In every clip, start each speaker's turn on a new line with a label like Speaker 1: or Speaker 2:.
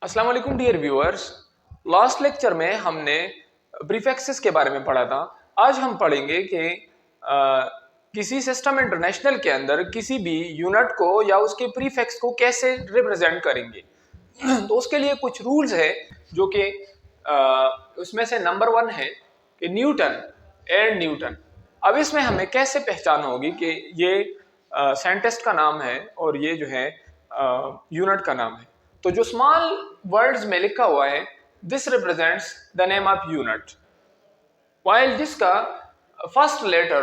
Speaker 1: अस्सलाम वालेकुम dear viewers. Last lecture में हमने प्रीफिक्सेस के बारे में पढ़ा था। आज हम पढ़ेंगे कि किसी सिस्टम इंटरनेशनल के अंदर किसी भी यूनिट को या उसके प्रीफिक्स को कैसे रिप्रेजेंट करेंगे। तो उसके लिए कुछ रूल्स है जो कि उसमें से नंबर 1 है कि न्यूटन एंड न्यूटन। अब इसमें हमें कैसे पहचान होगी कि ये साइंटिस्ट का नाम है और ये जो है यूनिट का नाम है। तो जो स्मॉल वर्ड्स में लिखा हुआ है, this represents the name of unit, while जिसका फर्स्ट लेटर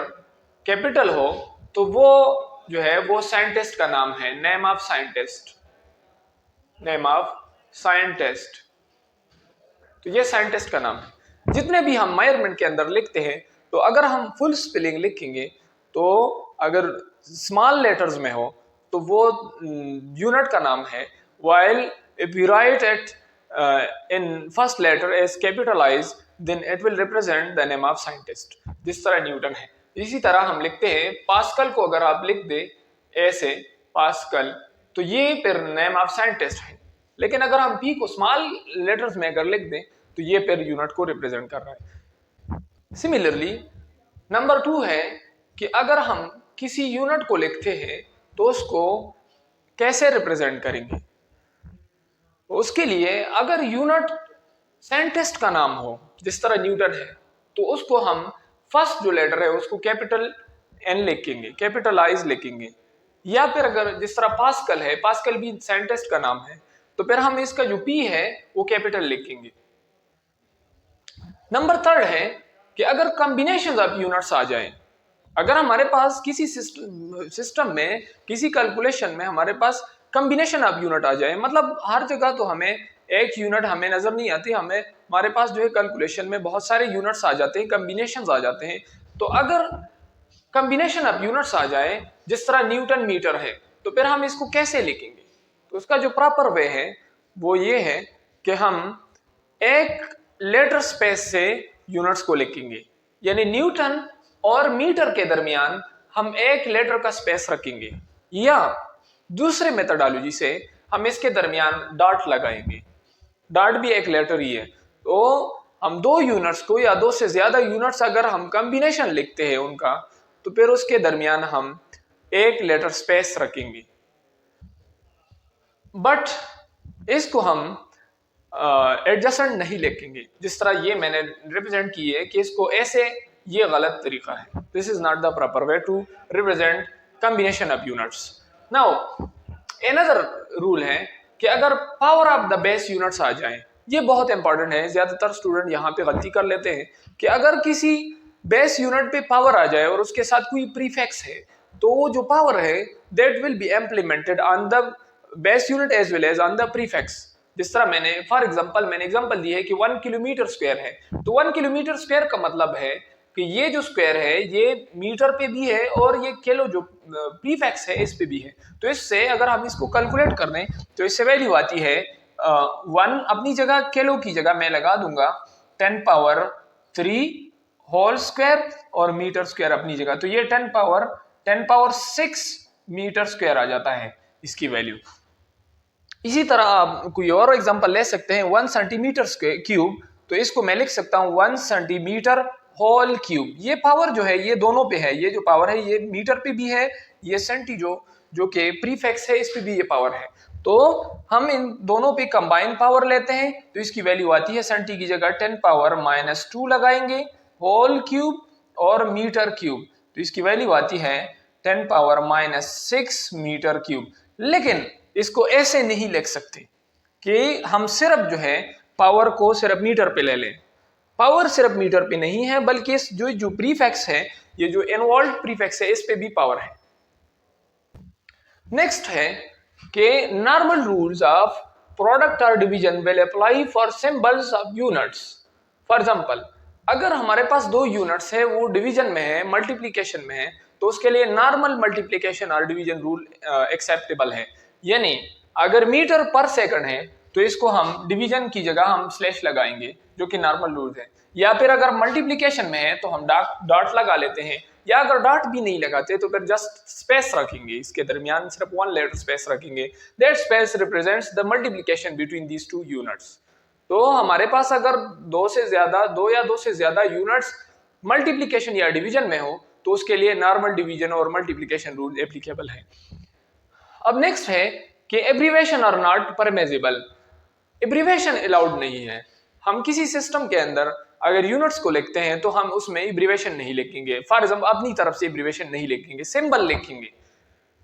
Speaker 1: कैपिटल हो तो वो जो है वो साइंटिस्ट का नाम है, name of scientist, name of scientist. तो ये साइंटिस्ट का नाम है। जितने भी हम मेजरमेंट के अंदर लिखते हैं, तो अगर हम फुल स्पेलिंग लिखेंगे तो अगर स्मॉल लेटर्स में हो तो वो यूनिट का नाम है, while if you write it in first letter as capitalized then it will represent the name of scientist, जिस तरह न्यूटन है। इसी तरह हम लिखते हैं पास्कल को अगर आप लिख दे ऐसे पास्कल तो ये फिर नेम ऑफ साइंटिस्ट है, लेकिन अगर हम पी को स्मॉल लेटर्स में अगर लिख दें तो ये फिर यूनिट को रिप्रेजेंट कर रहा है। सिमिलरली नंबर 2 है कि अगर हम किसी यूनिट को लिखते हैं तो उसको कैसे रिप्रेजेंट करेंगे। उसके लिए अगर यूनिट साइंटिस्ट का नाम हो जिस तरह न्यूटन है तो उसको हम फर्स्ट जो लेटर है उसको कैपिटल एन लिखेंगे, कैपिटलाइज लिखेंगे। या फिर अगर जिस तरह पास्कल है, पास्कल भी साइंटिस्ट का नाम है, तो फिर हम इसका जो पी है वो कैपिटल लिखेंगे। नंबर 3 है कि अगर कॉम्बिनेशन ऑफ यूनिट्स आ जाए, अगर हमारे पास किसी सिस्टम में किसी कैलकुलेशन में हमारे पास कॉम्बिनेशन ऑफ यूनिट आ जाए, मतलब हर जगह तो हमें एक यूनिट हमें नजर नहीं आती, हमारे पास जो है कैलकुलेशन में बहुत सारे यूनिट्स आ जाते हैं, कॉम्बिनेशंस आ जाते हैं। तो अगर कॉम्बिनेशन ऑफ यूनिट्स आ जाए जिस तरह न्यूटन मीटर है, तो फिर हम इसको कैसे लिखेंगे। तो उसका जो प्रॉपर वे है वो ये है कि हम एक लेटर स्पेस से यूनिट्स को लिखेंगे, यानी न्यूटन और मीटर के दरमियान हम एक लेटर का स्पेस रखेंगे, या दूसरे मेथोडोलॉजी से हम इसके दरमियान डॉट लगाएंगे। डॉट भी एक लेटर ही है। तो हम दो यूनिट्स को या दो से ज्यादा यूनिट्स अगर हम कॉम्बिनेशन लिखते हैं उनका, तो फिर उसके दरमियान हम एक लेटर स्पेस रखेंगे। बट इसको हम एडजस्टेंट नहीं लिखेंगे जिस तरह ये मैंने रिप्रेजेंट की है कि इसको ऐसे, ये गलत तरीका है। This is not the proper way to represent combination of units. Now another rule है कि अगर power of the base units आ जाए, ये बहुत इंपॉर्टेंट है। ज्यादातर स्टूडेंट यहाँ पे गलती कर लेते हैं कि अगर किसी बेस यूनिट पे पावर आ जाए और उसके साथ कोई प्रीफिक्स है, तो वो जो पावर है that will be implemented on the base unit as well as on the prefix. जिस तरह मैंने फॉर एग्जांपल एग्जांपल दी है कि 1 किलोमीटर स्क्वायर है, तो 1 किलोमीटर स्क्वायर का मतलब है कि ये जो स्क्वायर है ये मीटर पे भी है और ये किलो जो प्रीफिक्स है इस पे भी है। तो इससे अगर हम इसको कैलकुलेट कर दें तो इससे वैल्यू आती है 1 अपनी जगह, किलो की जगह मैं लगा दूंगा 10 पावर 3 होल स्क्वायर और मीटर स्क्वायर अपनी जगह, तो ये 10 पावर 6 मीटर स्क्वायर आ जाता है इसकी वैल्यू। इसी तरह आप कोई और एग्जांपल ले सकते हैं 1 सेंटीमीटर क्यूब, तो इसको मैं लिख सकता हूं 1 सेंटीमीटर होल क्यूब। ये पावर जो है ये दोनों पे है, ये जो पावर है ये मीटर पे भी है, ये सेंटी जो कि प्रीफिक्स है इस पे भी ये पावर है। तो हम इन दोनों पे कंबाइन पावर लेते हैं तो इसकी वैल्यू आती है सेंटी की जगह 10 पावर -2 लगाएंगे, होल क्यूब और मीटर क्यूब, तो इसकी वैल्यू आती है 10 पावर -6 मीटर क्यूब। लेकिन इसको ऐसे नहीं लिख सकते कि हम सिर्फ जो है पावर को सिर्फ मीटर पे ले लें। पावर सिर्फ मीटर पे नहीं है, बल्कि इस जो प्रीफिक्स है, ये जो इन्वॉल्व प्रीफिक्स है, इस पे भी पावर है। नेक्स्ट है कि नॉर्मल रूल्स ऑफ प्रोडक्ट और division will apply for symbols of units. For example अगर हमारे पास दो यूनिट्स है, वो डिवीजन में है, मल्टीप्लिकेशन में है, तो उसके लिए नॉर्मल मल्टीप्लिकेशन और डिवीजन रूल एक्सेप्टेबल है। यानी अगर मीटर पर सेकंड है तो इसको हम डिवीजन की जगह हम स्लैश लगाएंगे जो कि नॉर्मल रूल है, या फिर अगर मल्टीप्लिकेशन में है तो हम डॉट लगा लेते हैं या अगर डॉट भी नहीं लगाते तो फिर जस्ट स्पेस रखेंगे, इसके दरमियान सिर्फ 1 लेटर स्पेस रखेंगे। That space represents the multiplication between these two units. तो हमारे पास अगर दो या दो से ज्यादा यूनिट्स मल्टीप्लिकेशन या डिवीजन में हो तो उसके लिए नॉर्मल डिवीजन और मल्टीप्लिकेशन रूल एप्लीकेबल है। अब नेक्स्ट है कि abbreviation are not permissible. Abbreviation allowed नहीं है। हम किसी सिस्टम के अंदर अगर यूनिट्स को लिखते हैं तो हम उसमें एब्रीवेशन नहीं लिखेंगे। फॉर एग्जांपल अपनी तरफ से एब्रीवेशन नहीं लिखेंगे, सिंबल लिखेंगे।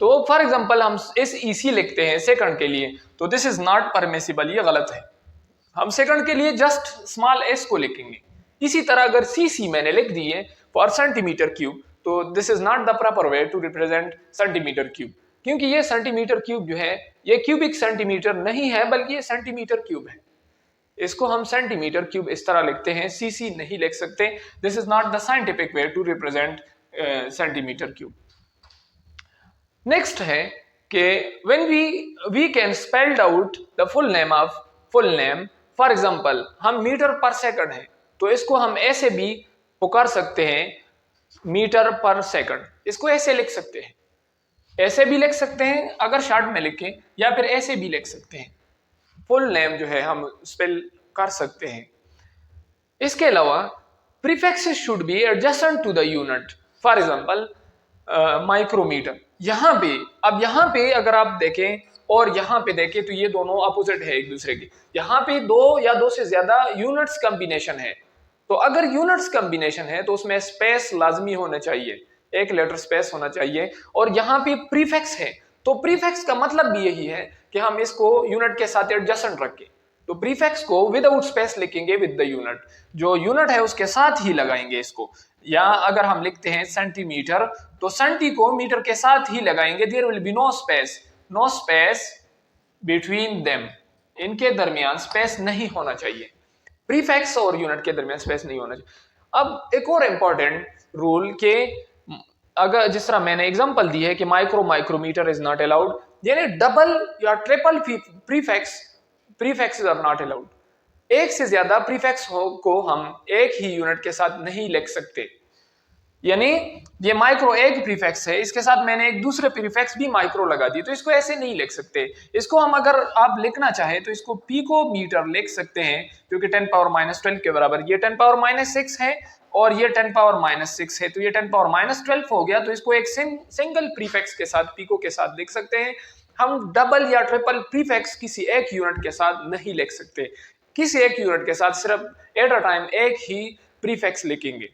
Speaker 1: तो फॉर एग्जांपल हम SEC लिखते हैं सेकंड के लिए, तो दिस इज नॉट परमिसिबल, ये गलत है। हम सेकंड के लिए जस्ट स्मॉल s को लिखेंगे। इसी तरह अगर CC मैंने लिख दिए फॉर सेंटीमीटर क्यूब, तो this is not the proper way to represent centimetre cube, क्योंकि ये सेंटीमीटर क्यूब जो है ये क्यूबिक सेंटीमीटर नहीं है बल्कि ये सेंटीमीटर क्यूब है। इसको हम सेंटीमीटर क्यूब इस तरह लिखते हैं, CC नहीं लिख सकते। This is not the scientific way to represent centimetre cube. Next है कि when we can spelled out the full name, for example हम मीटर पर सेकंड है तो इसको हम ऐसे भी पुकार सकते हैं, मीटर पर सेकंड। इसको ऐसे लिख सकते हैं, ऐसे भी लिख सकते हैं अगर शॉर्ट में लिखें, या फिर ऐसे भी लिख सकते हैं। फुल नेम जो है हम स्पेल कर सकते हैं। इसके अलावा prefixes should be adjacent to the unit. For example micrometre, यहाँ पे अगर आप देखें और यहाँ पे देखें तो ये दोनों अपोजिट है एक दूसरे के। यहाँ पे दो या दो से ज्यादा यूनिट्स कॉम्बिनेशन है, तो अगर यूनिट्स कॉम्बिनेशन है तो उसमें स्पेस लाजमी होना चाहिए, एक लेटर स्पेस होना चाहिए। और यहाँ पे प्रीफिक्स है तो प्रीफिक्स का मतलब भी यही है कि हम इसको यूनिट के साथ एडजेसेंट रखें। तो प्रीफिक्स को विदाउट स्पेस लिखेंगे विद द यूनिट, जो यूनिट है उसके साथ ही लगाएंगे इसको। या अगर हम लिखते हैं सेंटीमीटर तो सेंटी को मीटर के साथ ही लगाएंगे। There will be no space between them, इनके दरमियान स्पेस नहीं होना चाहिए। प्रीफिक्स और यूनिट के दरमियान स्पेस नहीं होना चाहिए। अब एक और इंपॉर्टेंट रूल के अगर जिस तरह मैंने एग्जांपल दी है कि माइक्रोमीटर इज नॉट अलाउड, यानी डबल या triple prefixes are not allowed. एक से ज्यादा प्रीफिक्स को हम एक ही यूनिट के साथ नहीं लिख सकते। यानी ये माइक्रो एक प्रीफिक्स है, इसके साथ मैंने एक दूसरे प्रीफिक्स भी माइक्रो लगा दी, तो इसको ऐसे नहीं लिख सकते। इसको हम अगर आप लिखना चाहें तो इसको पिकोमीटर लिख सकते हैं, क्योंकि 10⁻12 के बराबर। ये 10⁻6 है और ये 10⁻6 है, तो ये 10⁻12 हो गया। तो इसको एक सिंगल प्रीफिक्स के साथ, पिको के साथ लिख सकते हैं। हम डबल या ट्रिपल प्रीफिक्स किसी एक यूनिट के साथ नहीं लिख सकते। किसी एक यूनिट के साथ सिर्फ एट अ टाइम एक ही प्रीफिक्स लिखेंगे।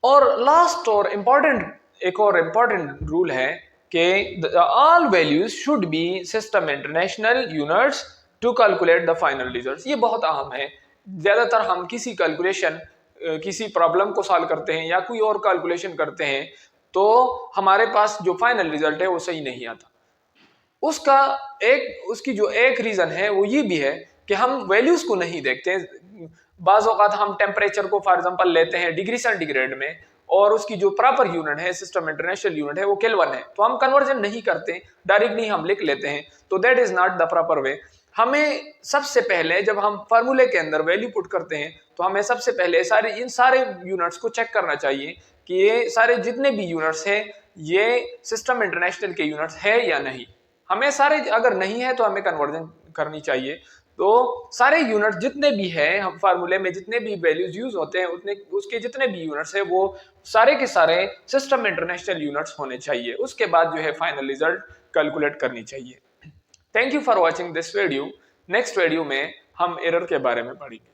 Speaker 1: और लास्ट और एक और इम्पॉर्टेंट रूल है कि all values should be system international units to calculate the final results. ये बहुत अहम है। ज्यादातर हम किसी कैलकुलेशन, किसी प्रॉब्लम को सॉल्व करते हैं या कोई और कैलकुलेशन करते हैं तो हमारे पास जो फाइनल रिजल्ट है वो सही नहीं आता। उसकी जो एक रीजन है वो ये भी है कि हम वैल्यूज को नहीं देखते। बाज़ औक़ात हम टेम्परेचर को फॉर एग्जांपल लेते हैं डिग्री सेंटीग्रेड में, और उसकी जो प्रॉपर यूनिट है, सिस्टम इंटरनेशनल यूनिट है, वो केल्विन है, तो हम कन्वर्जन नहीं करते, डायरेक्टली हम लिख लेते हैं। तो that is not the proper वे। हमें सबसे पहले जब हम फार्मूले के अंदर वैल्यू पुट करते हैं तो हमें सबसे पहले इन सारे यूनिट्स को चेक करना चाहिए कि ये सारे जितने भी यूनिट्स हैं ये सिस्टम इंटरनेशनल के यूनिट्स है या नहीं। हमें सारे अगर नहीं है तो हमें कन्वर्जन करनी चाहिए। तो सारे यूनिट्स जितने भी हैं, हम फार्मूले में जितने भी वैल्यूज यूज होते हैं उतने उसके जितने भी यूनिट्स हैं वो सारे के सारे सिस्टम इंटरनेशनल यूनिट्स होने चाहिए। उसके बाद जो है फाइनल रिजल्ट कैलकुलेट करनी चाहिए। Thank you for watching this video. Next video में हम एरर के बारे में पढ़ेंगे।